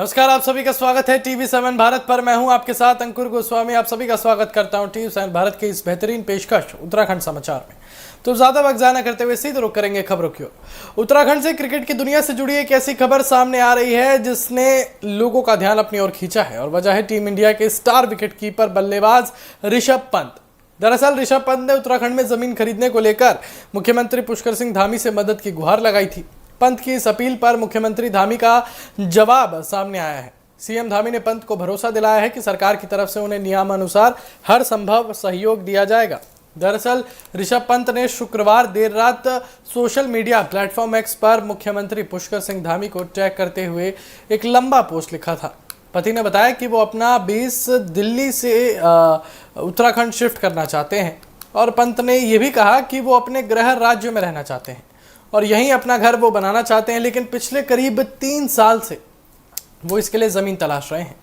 नमस्कार, आप सभी का स्वागत है TV7 भारत पर। मैं हूं आपके साथ अंकुर गोस्वामी। आप सभी का स्वागत करता हूं TV7 भारत के इस बेहतरीन पेशकश उत्तराखंड समाचार में। तो ज्यादा वक्त जाया करते हुए सीधे रुक करेंगे खबरों की ओर। उत्तराखंड से क्रिकेट की दुनिया से जुड़ी एक ऐसी खबर सामने आ रही है जिसने लोगों का ध्यान अपनी ओर खींचा है, और वजह है टीम इंडिया के स्टार विकेट कीपर बल्लेबाज ऋषभ पंत। दरअसल ऋषभ पंत ने उत्तराखंड में जमीन खरीदने को लेकर मुख्यमंत्री पुष्कर सिंह धामी से मदद की गुहार लगाई थी। पंत की इस अपील पर मुख्यमंत्री धामी का जवाब सामने आया है। सीएम धामी ने पंत को भरोसा दिलाया है कि सरकार की तरफ से उन्हें नियमानुसार हर संभव सहयोग दिया जाएगा। दरअसल ऋषभ पंत ने शुक्रवार देर रात सोशल मीडिया प्लेटफॉर्म एक्स पर मुख्यमंत्री पुष्कर सिंह धामी को टैग करते हुए एक लंबा पोस्ट लिखा था। पति ने बताया कि वो अपना बेस दिल्ली से उत्तराखंड शिफ्ट करना चाहते हैं, और पंत ने यह भी कहा कि वो अपने गृह राज्य में रहना चाहते हैं और यहीं अपना घर वो बनाना चाहते हैं, लेकिन पिछले करीब 3 साल से वो इसके लिए ज़मीन तलाश रहे हैं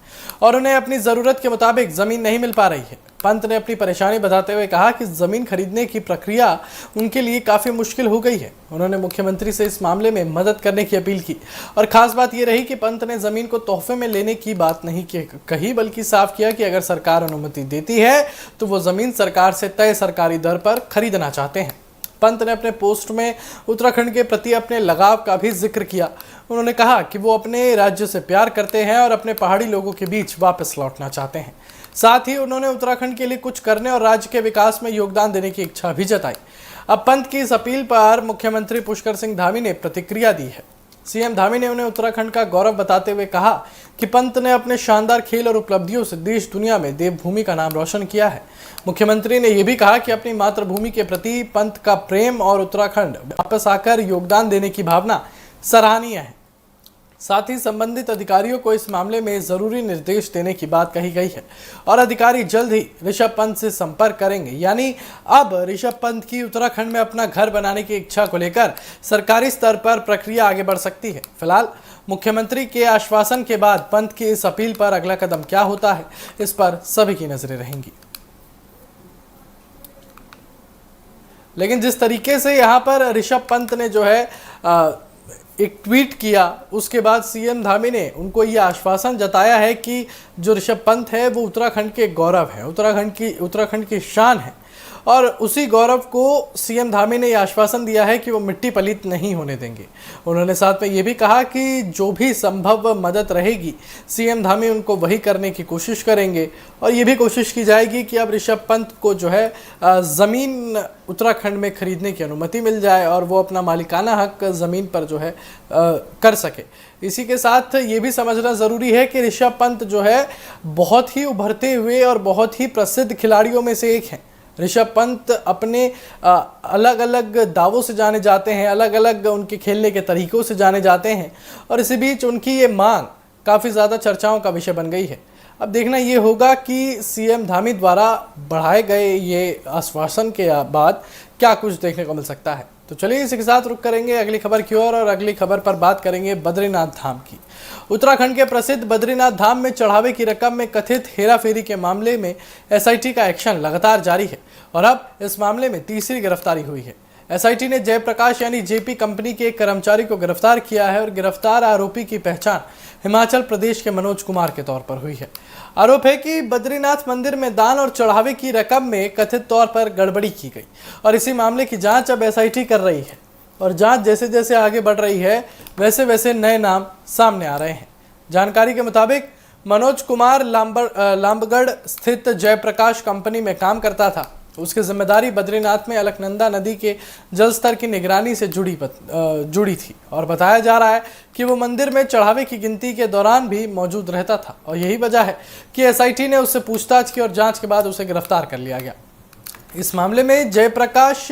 और उन्हें अपनी ज़रूरत के मुताबिक ज़मीन नहीं मिल पा रही है। पंत ने अपनी परेशानी बताते हुए कहा कि ज़मीन खरीदने की प्रक्रिया उनके लिए काफ़ी मुश्किल हो गई है। उन्होंने मुख्यमंत्री से इस मामले में मदद करने की अपील की, और ख़ास बात ये रही कि पंत ने ज़मीन को तोहफे में लेने की बात नहीं कही, बल्कि साफ किया कि अगर सरकार अनुमति देती है तो वो ज़मीन सरकार से तय सरकारी दर पर खरीदना चाहते हैं। पंत ने अपने पोस्ट में उत्तराखंड के प्रति अपने लगाव का भी जिक्र किया। उन्होंने कहा कि वो अपने राज्य से प्यार करते हैं और अपने पहाड़ी लोगों के बीच वापस लौटना चाहते हैं। साथ ही उन्होंने उत्तराखंड के लिए कुछ करने और राज्य के विकास में योगदान देने की इच्छा भी जताई। अब पंत की इस अपील पर मुख्यमंत्री पुष्कर सिंह धामी ने प्रतिक्रिया दी है। सीएम धामी ने उन्हें उत्तराखंड का गौरव बताते हुए कहा कि पंत ने अपने शानदार खेल और उपलब्धियों से देश दुनिया में देवभूमि का नाम रोशन किया है। मुख्यमंत्री ने यह भी कहा कि अपनी मातृभूमि के प्रति पंत का प्रेम और उत्तराखंड वापस आकर योगदान देने की भावना सराहनीय है। साथ ही संबंधित अधिकारियों को इस मामले में जरूरी निर्देश देने की बात कही गई है, और अधिकारी जल्द ही ऋषभ पंत से संपर्क करेंगे। यानी अब ऋषभ पंत की उत्तराखंड में अपना घर बनाने की इच्छा को लेकर सरकारी स्तर पर प्रक्रिया आगे बढ़ सकती है। फिलहाल मुख्यमंत्री के आश्वासन के बाद पंत की इस अपील पर अगला कदम क्या होता है, इस पर सभी की नजरें रहेंगी। लेकिन जिस तरीके से यहाँ पर ऋषभ पंत ने जो है एक ट्वीट किया, उसके बाद सीएम धामी ने उनको ये आश्वासन जताया है कि जो ऋषभ पंत है वो उत्तराखंड के गौरव है, उत्तराखंड की शान है, और उसी गौरव को सीएम धामी ने यह आश्वासन दिया है कि वो मिट्टी पलीत नहीं होने देंगे। उन्होंने साथ में ये भी कहा कि जो भी संभव मदद रहेगी सीएम धामी उनको वही करने की कोशिश करेंगे, और ये भी कोशिश की जाएगी कि अब ऋषभ पंत को जो है ज़मीन उत्तराखंड में खरीदने की अनुमति मिल जाए और वो अपना मालिकाना हक ज़मीन पर जो है कर सके। इसी के साथ ये भी समझना ज़रूरी है कि ऋषभ पंत जो है बहुत ही उभरते हुए और बहुत ही प्रसिद्ध खिलाड़ियों में से एक हैं। ऋषभ पंत अपने अलग अलग दावों से जाने जाते हैं, अलग अलग उनके खेलने के तरीकों से जाने जाते हैं, और इसी बीच उनकी ये मांग काफ़ी ज़्यादा चर्चाओं का विषय बन गई है। अब देखना ये होगा कि सीएम धामी द्वारा बढ़ाए गए ये आश्वासन के बाद क्या कुछ देखने को मिल सकता है। तो चलिए इसी के साथ रुक करेंगे अगली खबर की ओर, और अगली खबर पर बात करेंगे बद्रीनाथ धाम की। उत्तराखंड के प्रसिद्ध बद्रीनाथ धाम में चढ़ावे की रकम में कथित हेराफेरी के मामले में एसआईटी का एक्शन लगातार जारी है, और अब इस मामले में तीसरी गिरफ्तारी हुई है। एसआईटी ने जयप्रकाश यानी जेपी कंपनी के एक कर्मचारी को गिरफ्तार किया है, और गिरफ्तार आरोपी की पहचान हिमाचल प्रदेश के मनोज कुमार के तौर पर हुई है। आरोप है कि बद्रीनाथ मंदिर में दान और चढ़ावे की रकम में कथित तौर पर गड़बड़ी की गई, और इसी मामले की जांच अब एसआईटी कर रही है, और जांच जैसे जैसे आगे बढ़ रही है वैसे वैसे नए नाम सामने आ रहे हैं। जानकारी के मुताबिक मनोज कुमार लांबगढ़ स्थित जयप्रकाश कंपनी में काम करता था। उसकी जिम्मेदारी बद्रीनाथ में अलकनंदा नदी के जल स्तर की निगरानी से जुड़ी थी, और बताया जा रहा है कि वो मंदिर में चढ़ावे की गिनती के दौरान भी मौजूद रहता था, और यही वजह है कि एसआईटी ने उससे पूछताछ की और जांच के बाद उसे गिरफ्तार कर लिया गया। इस मामले में जयप्रकाश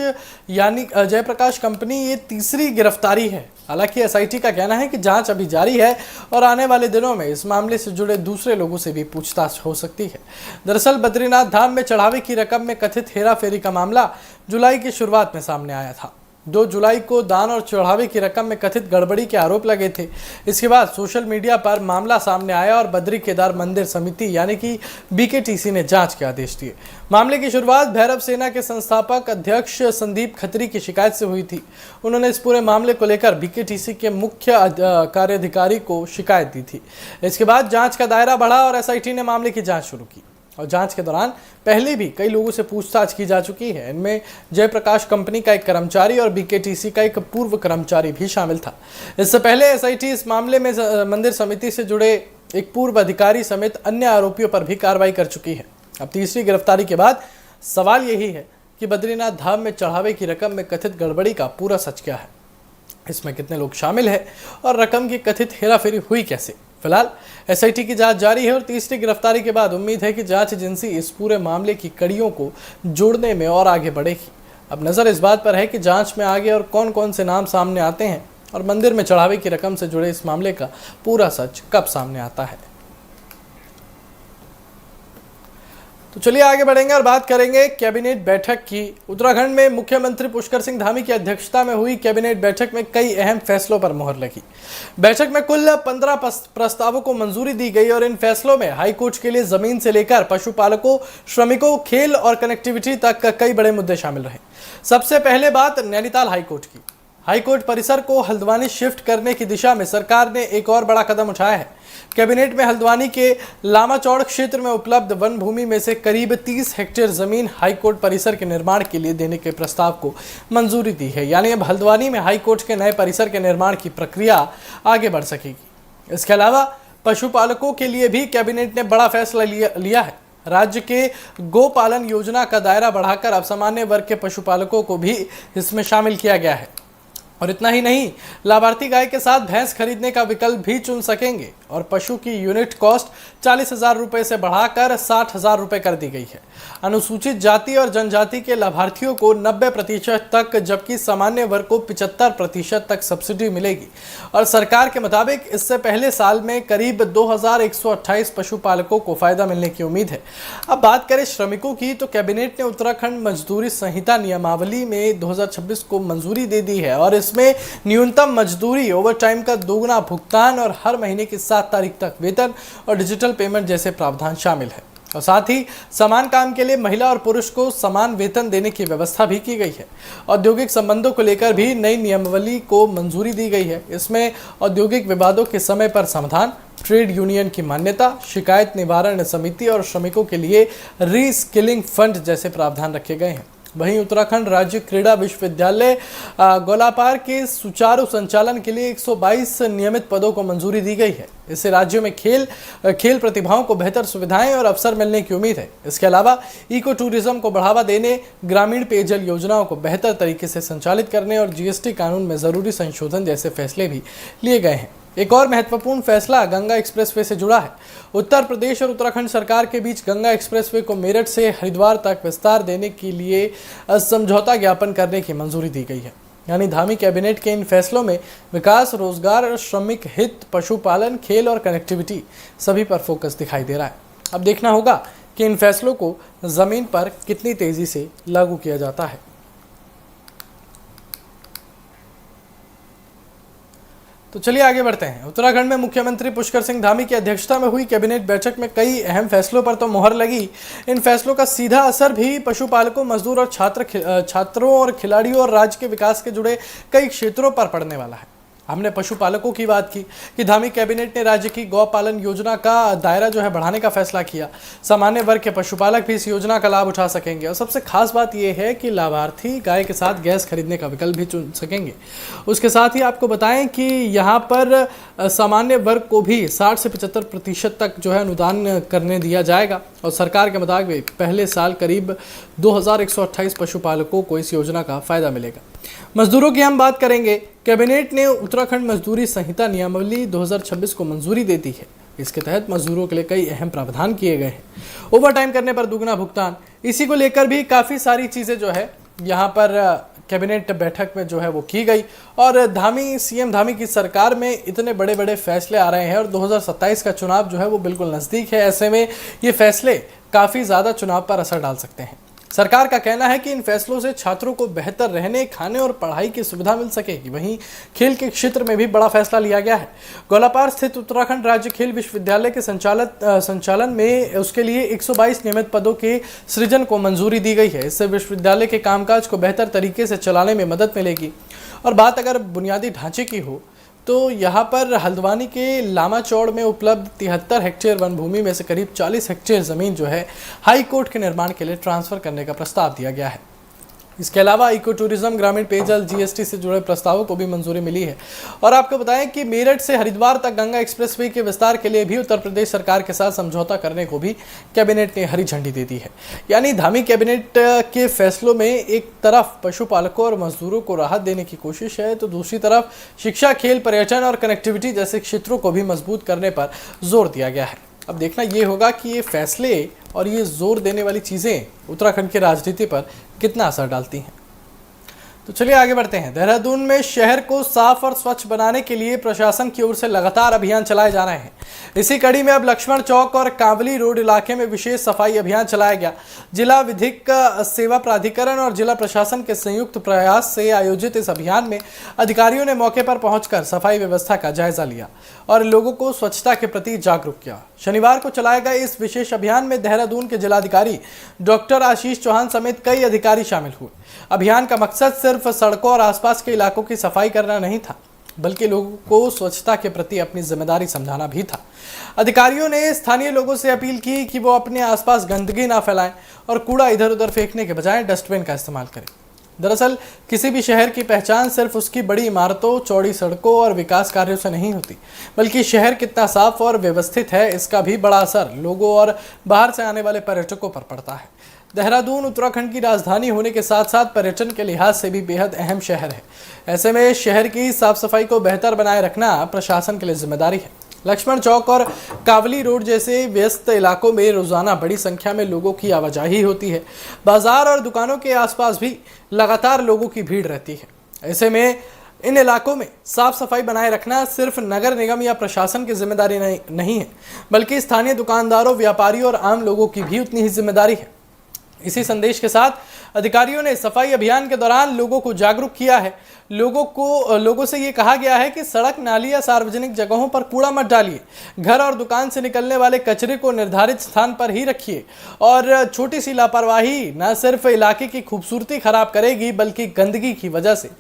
कंपनी ये तीसरी गिरफ्तारी है। हालांकि एसआईटी का कहना है कि जांच अभी जारी है और आने वाले दिनों में इस मामले से जुड़े दूसरे लोगों से भी पूछताछ हो सकती है। दरअसल बद्रीनाथ धाम में चढ़ावे की रकम में कथित हेराफेरी का मामला जुलाई की शुरुआत में सामने आया था। 2 जुलाई को दान और चढ़ावे की रकम में कथित गड़बड़ी के आरोप लगे थे। इसके बाद सोशल मीडिया पर मामला सामने आया और बद्री केदार मंदिर समिति यानी कि BKTC ने जांच के आदेश दिए। मामले की शुरुआत भैरव सेना के संस्थापक अध्यक्ष संदीप खत्री की शिकायत से हुई थी। उन्होंने इस पूरे मामले को लेकर BKTC के मुख्य कार्यधिकारी को शिकायत दी थी। इसके बाद जांच का दायरा बढ़ा और SIT ने मामले की जाँच शुरू की और जांच के दौरान पहले भी कई लोगों से पूछताछ की जा चुकी है। इनमें जयप्रकाश कंपनी का एक कर्मचारी और BKTC का एक पूर्व कर्मचारी भी शामिल था। इससे पहले SIT इस मामले में मंदिर समिति से जुड़े एक पूर्व अधिकारी समेत अन्य आरोपियों पर भी कार्रवाई कर चुकी है। अब तीसरी गिरफ्तारी के बाद सवाल यही है कि बद्रीनाथ धाम में चढ़ावे की रकम में कथित गड़बड़ी का पूरा सच क्या है, इसमें कितने लोग शामिल हैं और रकम की कथित हेराफेरी हुई कैसे। फिलहाल SIT की जांच जारी है और तीसरी गिरफ्तारी के बाद उम्मीद है कि जांच एजेंसी इस पूरे मामले की कड़ियों को जोड़ने में और आगे बढ़ेगी। अब नज़र इस बात पर है कि जांच में आगे और कौन कौन से नाम सामने आते हैं और मंदिर में चढ़ावे की रकम से जुड़े इस मामले का पूरा सच कब सामने आता है। तो चलिए आगे बढ़ेंगे और बात करेंगे कैबिनेट बैठक की। उत्तराखंड में मुख्यमंत्री पुष्कर सिंह धामी की अध्यक्षता में हुई कैबिनेट बैठक में कई अहम फैसलों पर मुहर लगी। बैठक में कुल 15 प्रस्तावों को मंजूरी दी गई और इन फैसलों में हाईकोर्ट के लिए जमीन से लेकर पशुपालकों, श्रमिकों, खेल और कनेक्टिविटी तक कई बड़े मुद्दे शामिल रहे। सबसे पहले बात नैनीताल हाईकोर्ट की। हाईकोर्ट परिसर को हल्द्वानी शिफ्ट करने की दिशा में सरकार ने एक और बड़ा कदम उठाया है। कैबिनेट में हल्द्वानी के लामाचौड़ क्षेत्र में उपलब्ध वन भूमि में से करीब 30 हेक्टेयर जमीन हाईकोर्ट परिसर के निर्माण के लिए देने के प्रस्ताव को मंजूरी दी है। यानी अब हल्द्वानी में हाईकोर्ट के नए परिसर के निर्माण की प्रक्रिया आगे बढ़ सकेगी। इसके अलावा पशुपालकों के लिए भी कैबिनेट ने बड़ा फैसला लिया है। राज्य के गोपालन योजना का दायरा बढ़ाकर अब सामान्य वर्ग के पशुपालकों को भी इसमें शामिल किया गया है। और इतना ही नहीं, लाभार्थी गाय के साथ भैंस खरीदने का विकल्प भी चुन सकेंगे और पशु की यूनिट कॉस्ट 40,000 रुपये से बढ़ाकर 60,000 रुपये कर दी गई है। अनुसूचित जाति और जनजाति के लाभार्थियों को 90% तक जबकि सामान्य वर्ग को 75% तक सब्सिडी मिलेगी और सरकार के मुताबिक इससे पहले साल में करीब 2128 पशुपालकों को फायदा मिलने की उम्मीद है। अब बात करें श्रमिकों की, तो कैबिनेट ने उत्तराखंड मजदूरी संहिता नियमावली में 2026 को मंजूरी दे दी है और इसमें न्यूनतम मजदूरी, ओवरटाइम का दोगुना भुगतान और हर महीने की 7 तारीख तक वेतन और डिजिटल पेमेंट जैसे प्रावधान शामिल है। और साथ ही समान काम के लिए महिला और पुरुष को समान वेतन देने की व्यवस्था भी की गई है। औद्योगिक संबंधों को लेकर भी नई नियमावली को मंजूरी दी गई है। इसमें औद्योगिक विवादों के समय पर समाधान, ट्रेड यूनियन की मान्यता, शिकायत निवारण समिति और श्रमिकों के लिए रीस्किलिंग फंड जैसे प्रावधान रखे गए हैं। वहीं उत्तराखंड राज्य क्रीड़ा विश्वविद्यालय गोलापार के सुचारू संचालन के लिए 122 नियमित पदों को मंजूरी दी गई है। इससे राज्यों में खेल प्रतिभाओं को बेहतर सुविधाएं और अवसर मिलने की उम्मीद है। इसके अलावा इको टूरिज्म को बढ़ावा देने, ग्रामीण पेयजल योजनाओं को बेहतर तरीके से संचालित करने और GST कानून में जरूरी संशोधन जैसे फैसले भी लिए गए हैं। एक और महत्वपूर्ण फैसला गंगा एक्सप्रेसवे से जुड़ा है। उत्तर प्रदेश और उत्तराखंड सरकार के बीच गंगा एक्सप्रेसवे को मेरठ से हरिद्वार तक विस्तार देने के लिए समझौता ज्ञापन करने की मंजूरी दी गई है। यानी धामी कैबिनेट के इन फैसलों में विकास, रोजगार, श्रमिक हित, पशुपालन, खेल और कनेक्टिविटी सभी पर फोकस दिखाई दे रहा है। अब देखना होगा कि इन फैसलों को जमीन पर कितनी तेजी से लागू किया जाता है। तो चलिए आगे बढ़ते हैं। उत्तराखंड में मुख्यमंत्री पुष्कर सिंह धामी की अध्यक्षता में हुई कैबिनेट बैठक में कई अहम फैसलों पर तो मुहर लगी। इन फैसलों का सीधा असर भी पशुपालकों, मजदूर और छात्रों और खिलाड़ियों और राज्य के विकास के जुड़े कई क्षेत्रों पर पड़ने वाला है। हमने पशुपालकों की बात की कि धामी कैबिनेट ने राज्य की गौपालन योजना का दायरा जो है बढ़ाने का फैसला किया। सामान्य वर्ग के पशुपालक भी इस योजना का लाभ उठा सकेंगे और सबसे खास बात यह है कि लाभार्थी गाय के साथ गैस खरीदने का विकल्प भी चुन सकेंगे। उसके साथ ही आपको बताएं कि यहाँ पर सामान्य वर्ग को भी 60 से 75% तक जो है अनुदान करने दिया जाएगा और सरकार के मुताबिक पहले साल करीब 2128 पशुपालकों को इस योजना का फायदा मिलेगा। मजदूरों की हम बात करेंगे। कैबिनेट ने उत्तराखंड मजदूरी संहिता नियमावली 2026 को मंजूरी दे दी है। इसके तहत मजदूरों के लिए कई अहम प्रावधान किए गए हैं। ओवरटाइम करने पर दुगना भुगतान, इसी को लेकर भी काफ़ी सारी चीज़ें जो है यहाँ पर कैबिनेट बैठक में जो है वो की गई। और सीएम धामी की सरकार में इतने बड़े बड़े फैसले आ रहे हैं और 2027 का चुनाव जो है वो बिल्कुल नज़दीक है। ऐसे में ये फैसले काफ़ी ज़्यादा चुनाव पर असर डाल सकते हैं। सरकार का कहना है कि इन फैसलों से छात्रों को बेहतर रहने, खाने और पढ़ाई की सुविधा मिल सकेगी। वहीं खेल के क्षेत्र में भी बड़ा फैसला लिया गया है। गोलापार स्थित उत्तराखंड राज्य खेल विश्वविद्यालय के संचालन में उसके लिए 122 नियमित पदों के सृजन को मंजूरी दी गई है। इससे विश्वविद्यालय के कामकाज को बेहतर तरीके से चलाने में मदद मिलेगी। और बात अगर बुनियादी ढांचे की हो तो यहाँ पर हल्द्वानी के लामाचौड़ में उपलब्ध 73 हेक्टेयर वन भूमि में से करीब 40 हेक्टेयर ज़मीन जो है हाई कोर्ट के निर्माण के लिए ट्रांसफ़र करने का प्रस्ताव दिया गया है। इसके अलावा इको टूरिज्म, ग्रामीण पेयजल, जीएसटी से जुड़े प्रस्तावों को भी मंजूरी मिली है। और आपको बताएं कि मेरठ से हरिद्वार तक गंगा एक्सप्रेसवे के विस्तार के लिए भी उत्तर प्रदेश सरकार के साथ समझौता करने को भी कैबिनेट ने हरी झंडी दे दी है। यानी धामी कैबिनेट के फैसलों में एक तरफ पशुपालकों और मजदूरों को राहत देने की कोशिश है, तो दूसरी तरफ शिक्षा, खेल, पर्यटन और कनेक्टिविटी जैसे क्षेत्रों को भी मजबूत करने पर जोर दिया गया है। अब देखना ये होगा कि ये फैसले और ये जोर देने वाली चीज़ें उत्तराखंड की राजनीति पर कितना असर डालती हैं। तो चलिए आगे बढ़ते हैं। देहरादून में शहर को साफ और स्वच्छ बनाने के लिए प्रशासन की ओर से लगातार अभियान चलाए जा रहे हैं। इसी कड़ी में अब लक्ष्मण चौक और कांवली रोड इलाके में विशेष सफाई अभियान चलाया गया। जिला विधिक सेवा प्राधिकरण और जिला प्रशासन के संयुक्त प्रयास से आयोजित इस अभियान में अधिकारियों ने मौके पर पहुंचकर सफाई व्यवस्था का जायजा लिया और लोगों को स्वच्छता के प्रति जागरूक किया। शनिवार को चलाए गए इस विशेष अभियान में देहरादून के जिलाधिकारी डॉक्टर आशीष चौहान समेत कई अधिकारी शामिल हुए। अभियान का मकसद सिर्फ सड़कों और आसपास के इलाकों की सफाई करना नहीं था, बल्कि लोगों को स्वच्छता के प्रति अपनी जिम्मेदारी समझाना भी था। अधिकारियों ने स्थानीय लोगों से अपील की कि वो अपने आसपास गंदगी ना फैलाएं और कूड़ा इधर उधर फेंकने के बजाय डस्टबिन का इस्तेमाल करें। दरअसल किसी भी शहर की पहचान सिर्फ उसकी बड़ी इमारतों, चौड़ी सड़कों और विकास कार्यों से नहीं होती, बल्कि शहर कितना साफ और व्यवस्थित है इसका भी बड़ा असर लोगों और बाहर से आने वाले पर्यटकों पर पड़ता है। देहरादून उत्तराखंड की राजधानी होने के साथ साथ पर्यटन के लिहाज से भी बेहद अहम शहर है। ऐसे में शहर की साफ सफाई को बेहतर बनाए रखना प्रशासन के लिए जिम्मेदारी है। लक्ष्मण चौक और कावली रोड जैसे व्यस्त इलाकों में रोजाना बड़ी संख्या में लोगों की आवाजाही होती है। बाजार और दुकानों के आसपास भी लगातार लोगों की भीड़ रहती है। ऐसे में इन इलाकों में साफ सफाई बनाए रखना सिर्फ नगर निगम या प्रशासन की जिम्मेदारी नहीं है, बल्कि स्थानीय दुकानदारों, व्यापारियों और आम लोगों की भी उतनी ही जिम्मेदारी है। इसी संदेश के साथ अधिकारियों ने सफाई अभियान के दौरान लोगों को जागरूक किया है। लोगों से ये कहा गया है कि सड़क, नाली या सार्वजनिक जगहों पर कूड़ा मत डालिए। घर और दुकान से निकलने वाले कचरे को निर्धारित स्थान पर ही रखिए और छोटी सी लापरवाही न सिर्फ इलाके की खूबसूरती खराब करेगी, बल्कि गंदगी की वजह से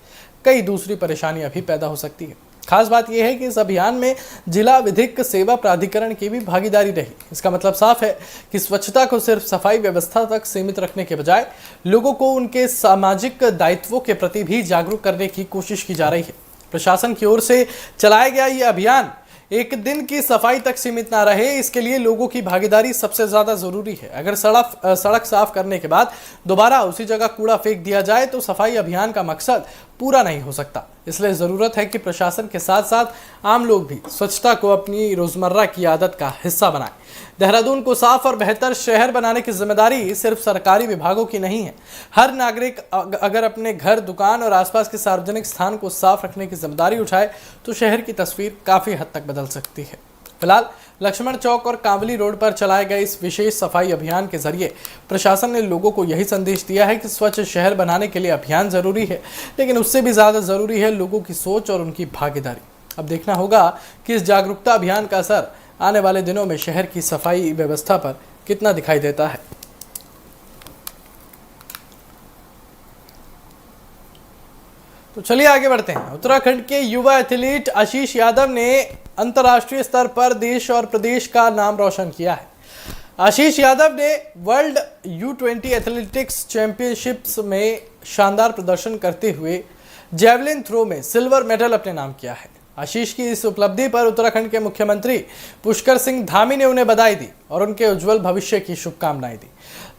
कई दूसरी परेशानियां भी पैदा हो सकती है। खास बात यह है कि इस अभियान में जिला विधिक सेवा प्राधिकरण की भी भागीदारी रही। इसका मतलब साफ है कि स्वच्छता को सिर्फ सफाई व्यवस्था तक सीमित रखने के बजाय लोगों को उनके सामाजिक दायित्वों के प्रति भी जागरूक करने की कोशिश की जा रही है। प्रशासन की ओर से चलाया गया ये अभियान एक दिन की सफाई तक सीमित ना रहे, इसके लिए लोगों की भागीदारी सबसे ज्यादा जरूरी है। अगर सड़क साफ करने के बाद दोबारा उसी जगह कूड़ा फेंक दिया जाए तो सफाई अभियान का मकसद पूरा नहीं हो सकता। इसलिए जरूरत है कि प्रशासन के साथ साथ आम लोग भी स्वच्छता को अपनी रोजमर्रा की आदत का हिस्सा बनाएं। देहरादून को साफ और बेहतर शहर बनाने की जिम्मेदारी सिर्फ सरकारी विभागों की नहीं है। हर नागरिक अगर अपने घर, दुकान और आसपास के सार्वजनिक स्थान को साफ रखने की जिम्मेदारी उठाए तो शहर की तस्वीर काफी हद तक बदल सकती है। फिलहाल लक्ष्मण चौक और कांवली रोड पर चलाए गए इस विशेष सफाई अभियान के जरिए प्रशासन ने लोगों को यही संदेश दिया है कि स्वच्छ शहर बनाने के लिए अभियान जरूरी है, लेकिन उससे भी ज्यादा जरूरी है लोगों की सोच और उनकी भागीदारी। अब देखना होगा कि इस जागरूकता अभियान का असर आने वाले दिनों में शहर की सफाई व्यवस्था पर कितना दिखाई देता है। तो चलिए आगे बढ़ते हैं। उत्तराखंड के युवा एथलीट आशीष यादव ने अंतर्राष्ट्रीय स्तर पर देश और प्रदेश का नाम रोशन किया है। आशीष यादव ने वर्ल्ड U20 एथलेटिक्स चैंपियनशिप्स में शानदार प्रदर्शन करते हुए जैवलिन थ्रो में सिल्वर मेडल अपने नाम किया है। आशीष की इस उपलब्धि पर उत्तराखंड के मुख्यमंत्री पुष्कर सिंह धामी ने उन्हें बधाई दी और उनके उज्जवल भविष्य की शुभकामनाएं दी।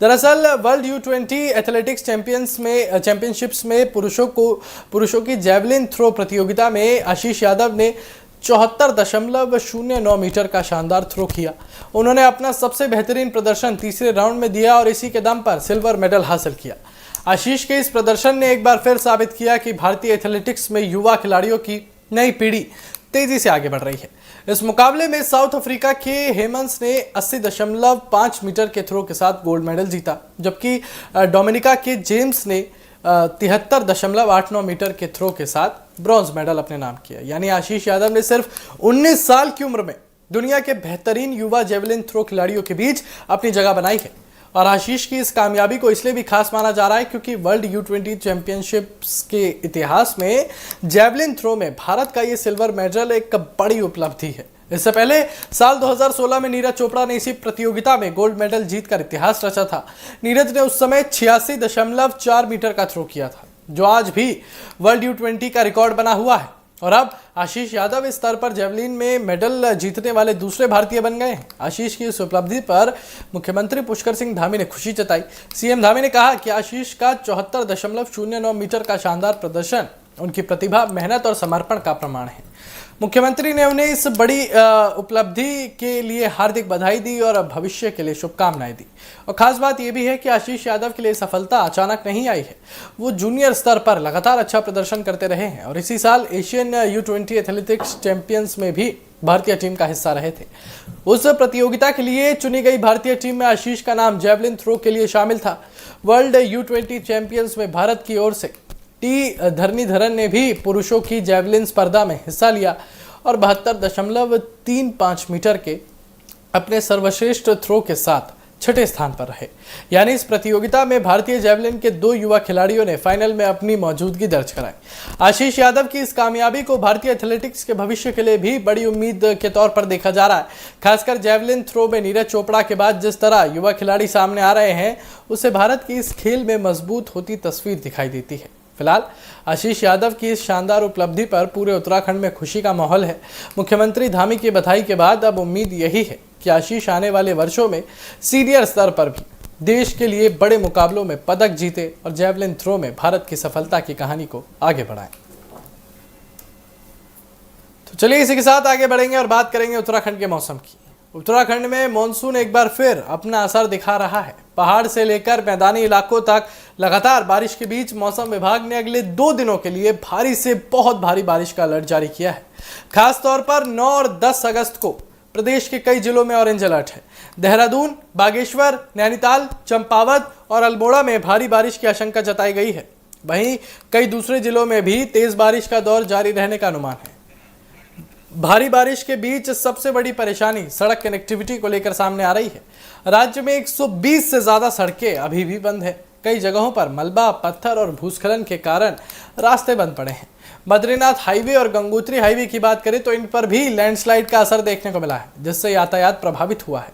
दरअसल वर्ल्ड U20 एथलेटिक्स चैंपियनशिप्स में पुरुषों की जैवलिन थ्रो प्रतियोगिता में आशीष यादव ने 74.09 मीटर का शानदार थ्रो किया। उन्होंने अपना सबसे बेहतरीन प्रदर्शन तीसरे राउंड में दिया और इसी के दम पर सिल्वर मेडल हासिल किया। आशीष के इस प्रदर्शन ने एक बार फिर साबित किया कि भारतीय एथलेटिक्स में युवा खिलाड़ियों की नई पीढ़ी तेजी से आगे बढ़ रही है। इस मुकाबले में साउथ अफ्रीका के हेमंस ने 80.5 मीटर के थ्रो के साथ गोल्ड मेडल जीता, जबकि डोमिनिका के जेम्स ने 73.89 मीटर के थ्रो के साथ ब्रॉन्ज मेडल अपने नाम किया। यानी आशीष यादव ने सिर्फ 19 साल की उम्र में दुनिया के बेहतरीन युवा जेवलिन थ्रो खिलाड़ियों के बीच अपनी जगह बनाई है। और आशीष की इस कामयाबी को इसलिए भी खास माना जा रहा है क्योंकि वर्ल्ड U20 चैंपियनशिप्स के इतिहास में जेवलिन थ्रो में भारत का ये सिल्वर मेडल एक बड़ी उपलब्धि है। इससे पहले साल 2016 में नीरज चोपड़ा ने इसी प्रतियोगिता में गोल्ड मेडल जीतकर इतिहास रचा था। नीरज ने उस समय 86.4 मीटर का थ्रो किया था, जो आज भी वर्ल्ड U20 का रिकॉर्ड बना हुआ है। और अब आशीष यादव इस स्तर पर जेवलिन में मेडल जीतने वाले दूसरे भारतीय बन गए हैं। आशीष की इस उपलब्धि पर मुख्यमंत्री पुष्कर सिंह धामी ने खुशी जताई। सीएम धामी ने कहा कि आशीष का 74.09 मीटर का शानदार प्रदर्शन उनकी प्रतिभा, मेहनत और समर्पण का प्रमाण है। मुख्यमंत्री ने उन्हें इस बड़ी उपलब्धि के लिए हार्दिक बधाई दी और भविष्य के लिए शुभकामनाएं दी। और खास बात यह भी है कि आशीष यादव के लिए सफलता अचानक नहीं आई है। वो जूनियर स्तर पर लगातार अच्छा प्रदर्शन करते रहे हैं और इसी साल एशियन U20 एथलेटिक्स चैंपियंस में भी भारतीय टीम का हिस्सा रहे थे। उस प्रतियोगिता के लिए चुनी गई भारतीय टीम में आशीष का नाम जेवलिन थ्रो के लिए शामिल था। वर्ल्ड U20 चैंपियंस में भारत की ओर से टी धरणीधरन ने भी पुरुषों की जेवलिन स्पर्धा में हिस्सा लिया और 72.35 मीटर के अपने सर्वश्रेष्ठ थ्रो के साथ छठे स्थान पर रहे। यानी इस प्रतियोगिता में भारतीय जेवलिन के 2 युवा खिलाड़ियों ने फाइनल में अपनी मौजूदगी दर्ज कराई। आशीष यादव की इस कामयाबी को भारतीय एथलेटिक्स के भविष्य के लिए भी बड़ी उम्मीद के तौर पर देखा जा रहा है। खासकर जेवलिन थ्रो में नीरज चोपड़ा के बाद जिस तरह युवा खिलाड़ी सामने आ रहे हैं, उससे भारत की इस खेल में मजबूत होती तस्वीर दिखाई देती है। फिलहाल आशीष यादव की इस शानदार उपलब्धि पर पूरे उत्तराखंड में खुशी का माहौल है। मुख्यमंत्री धामी की बधाई के बाद अब उम्मीद यही है कि आशीष आने वाले वर्षों में सीनियर स्तर पर भी देश के लिए बड़े मुकाबलों में पदक जीते और जेवलिन थ्रो में भारत की सफलता की कहानी को आगे बढ़ाएं। तो चलिए इसी के साथ आगे बढ़ेंगे और बात करेंगे उत्तराखंड के मौसम की। उत्तराखंड में मानसून एक बार फिर अपना असर दिखा रहा है। पहाड़ से लेकर मैदानी इलाकों तक लगातार बारिश के बीच मौसम विभाग ने अगले 2 दिनों के लिए भारी से बहुत भारी बारिश का अलर्ट जारी किया है। खास तौर पर 9 और 10 अगस्त को प्रदेश के कई जिलों में ऑरेंज अलर्ट है। देहरादून, बागेश्वर, नैनीताल, चंपावत और अल्मोड़ा में भारी बारिश की आशंका जताई गई है। वहीं कई दूसरे जिलों में भी तेज बारिश का दौर जारी रहने का अनुमान है। भारी बारिश के बीच सबसे बड़ी परेशानी सड़क कनेक्टिविटी को लेकर सामने आ रही है। राज्य में 120 से ज्यादा सड़कें अभी भी बंद है। कई जगहों पर मलबा, पत्थर और भूस्खलन के कारण रास्ते बंद पड़े हैं। बद्रीनाथ हाईवे और गंगोत्री हाईवे की बात करें तो इन पर भी लैंडस्लाइड का असर देखने को मिला है, जिससे यातायात प्रभावित हुआ है।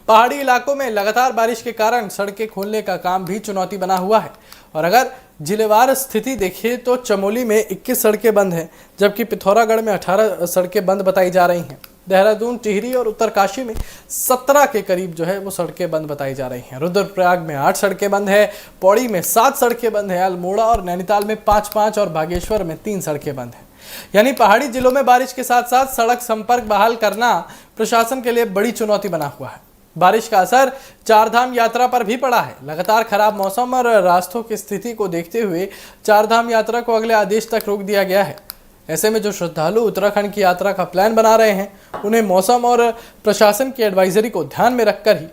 पहाड़ी इलाकों में लगातार बारिश के कारण सड़कें खोलने का काम भी चुनौती बना हुआ है। और अगर जिलेवार स्थिति देखें तो चमोली में 21 सड़कें बंद हैं, जबकि पिथौरागढ़ में 18 सड़कें बंद बताई जा रही हैं। देहरादून, टिहरी और उत्तरकाशी में 17 के करीब जो है वो सड़कें बंद बताई जा रही हैं। रुद्रप्रयाग में 8 सड़कें बंद है, पौड़ी में 7 सड़कें बंद है, अल्मोड़ा और नैनीताल में 5-5 और बागेश्वर में 3 सड़कें बंद हैं। यानी पहाड़ी जिलों में बारिश के साथ साथ सड़क संपर्क बहाल करना प्रशासन के लिए बड़ी चुनौती बना हुआ है। बारिश का असर चारधाम यात्रा पर भी पड़ा है। लगातार खराब मौसम और रास्तों की स्थिति को देखते हुए चारधाम यात्रा को अगले आदेश तक रोक दिया गया है। ऐसे में जो श्रद्धालु उत्तराखंड की यात्रा का प्लान बना रहे हैं, उन्हें मौसम और प्रशासन की एडवाइजरी को ध्यान में रखकर ही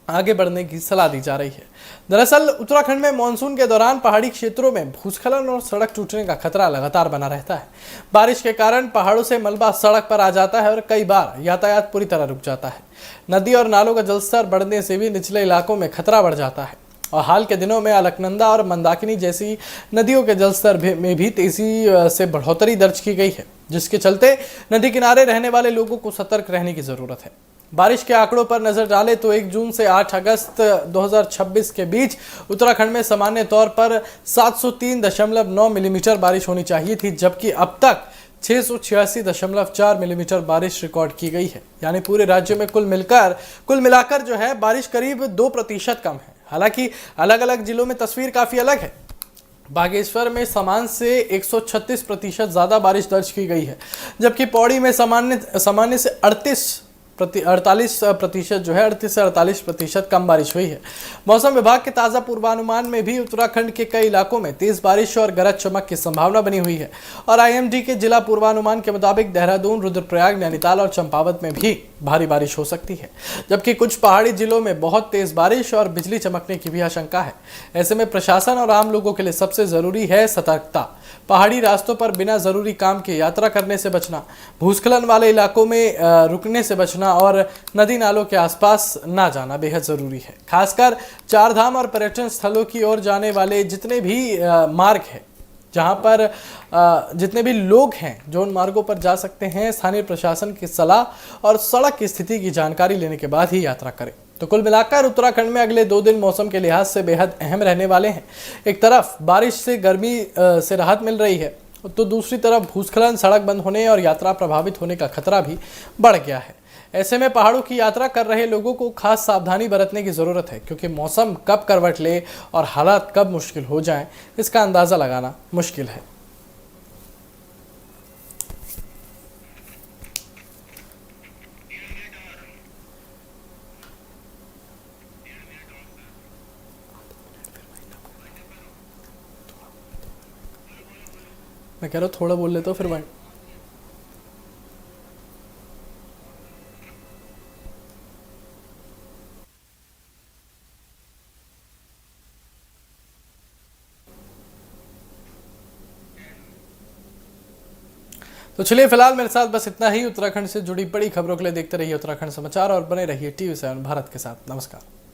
आगे बढ़ने की सलाह दी जा रही है। दरअसल उत्तराखंड में मानसून के दौरान पहाड़ी क्षेत्रों में भूस्खलन और सड़क टूटने का खतरा लगातार बना रहता है। बारिश के कारण पहाड़ों से मलबा सड़क पर आ जाता है और कई बार यातायात पूरी तरह रुक जाता है। नदी और नालों का जलस्तर बढ़ने से भी निचले इलाकों में खतरा बढ़ जाता है। और हाल के दिनों में अलकनंदा और मंदाकिनी जैसी नदियों के जलस्तर में भी तेजी से बढ़ोतरी दर्ज की गई है, जिसके चलते नदी किनारे रहने वाले लोगों को सतर्क रहने की जरूरत है। बारिश के आंकड़ों पर नजर डालें तो 1 जून से 8 अगस्त 2026 के बीच उत्तराखंड में सामान्य तौर पर 703.9 मिलीमीटर बारिश होनी चाहिए थी, जबकि अब तक 686.4 मिलीमीटर बारिश रिकॉर्ड की गई है। यानी पूरे राज्य में कुल मिलाकर जो है बारिश करीब 2% कम है। हालांकि अलग अलग जिलों में तस्वीर काफी अलग है। बागेश्वर में सामान्य से 136% ज्यादा बारिश दर्ज की गई है, जबकि पौड़ी में सामान्य से 38 48% जो है 38 से 48% कम बारिश हुई है। मौसम विभाग के ताज़ा पूर्वानुमान में भी उत्तराखंड के कई इलाकों में तेज बारिश और गरज चमक की संभावना बनी हुई है और आईएमडी के जिला पूर्वानुमान के मुताबिक देहरादून, रुद्रप्रयाग, नैनीताल और चंपावत में भी भारी बारिश हो सकती है, जबकि कुछ पहाड़ी जिलों में बहुत तेज बारिश और बिजली चमकने की भी आशंका है। ऐसे में प्रशासन और आम लोगों के लिए सबसे जरूरी है सतर्कता। पहाड़ी रास्तों पर बिना जरूरी काम के यात्रा करने से बचना, भूस्खलन वाले इलाकों में रुकने से बचना और नदी नालों के आसपास ना जाना बेहद जरूरी है। खासकर चार धाम और पर्यटन स्थलों की ओर जाने वाले जितने भी मार्ग हैं, जहां पर जितने भी लोग हैं जो उन मार्गों पर जा सकते हैं, स्थानीय प्रशासन की सलाह और सड़क की स्थिति की जानकारी लेने के बाद ही यात्रा करें। तो कुल मिलाकर उत्तराखंड में अगले 2 दिन मौसम के लिहाज से बेहद अहम रहने वाले हैं। एक तरफ बारिश से गर्मी से राहत मिल रही है, तो दूसरी तरफ भूस्खलन, सड़क बंद होने और यात्रा प्रभावित होने का खतरा भी बढ़ गया है। ऐसे में पहाड़ों की यात्रा कर रहे लोगों को खास सावधानी बरतने की ज़रूरत है, क्योंकि मौसम कब करवट ले और हालात कब मुश्किल हो जाएं, इसका अंदाज़ा लगाना मुश्किल है। मैं कह रहा हूँ थोड़ा बोल लेता हूँ फिर भाई। तो चलिए फिलहाल मेरे साथ बस इतना ही। उत्तराखंड से जुड़ी बड़ी खबरों के लिए देखते रहिए उत्तराखंड समाचार और बने रहिए TV7 भारत के साथ। नमस्कार।